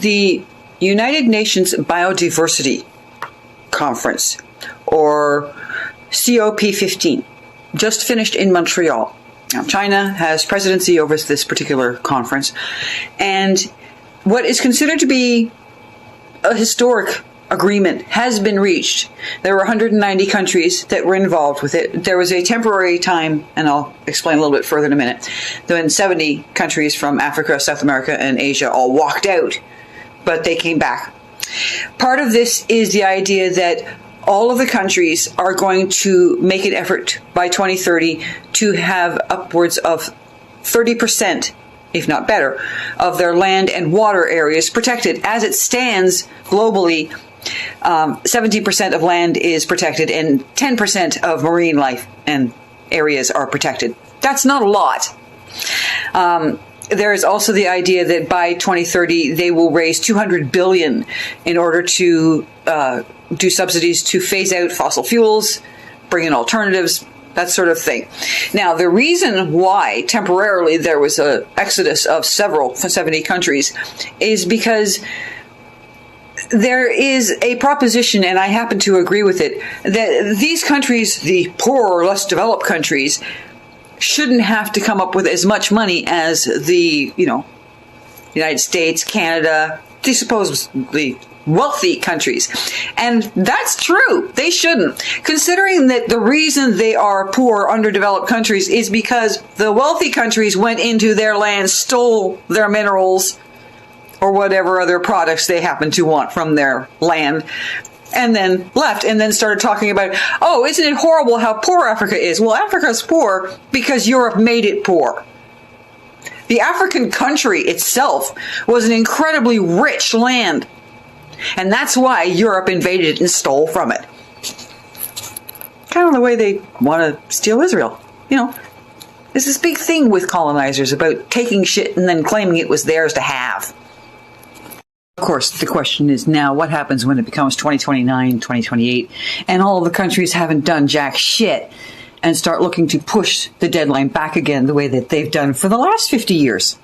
The United Nations Biodiversity Conference, or COP15, just finished in Montreal. Now, China has presidency over this particular conference, and what is considered to be a historic agreement has been reached. There were 190 countries that were involved with it. There was a temporary time, and I'll explain a little bit further in a minute, when 70 countries from Africa, South America, and Asia all walked out, but they came back. Part of this is the idea that all of the countries are going to make an effort by 2030 to have upwards of 30%, if not better, of their land and water areas protected. As it stands globally, 70% of land is protected and 10% of marine life and areas are protected. That's not a lot. There is also the idea that by 2030, they will raise $200 billion in order to do subsidies to phase out fossil fuels, bring in alternatives, that sort of thing. Now, the reason why temporarily there was an exodus of 70 countries is because there is a proposition, and I happen to agree with it, that these countries, the poorer or less developed countries, shouldn't have to come up with as much money as the, United States, Canada, the supposedly wealthy countries. And that's true. They shouldn't. Considering that the reason they are poor, underdeveloped countries is because the wealthy countries went into their land, stole their minerals, or whatever other products they happen to want from their land, and then left, and then started talking about, oh, isn't it horrible how poor Africa is? Well, Africa's poor because Europe made it poor. The African country itself was an incredibly rich land, and that's why Europe invaded it and stole from it. Kind of the way they want to steal Israel. There's this big thing with colonizers about taking shit and then claiming it was theirs to have. Of course, the question is now, what happens when it becomes 2029, 2028, and all of the countries haven't done jack shit and start looking to push the deadline back again the way that they've done for the last 50 years?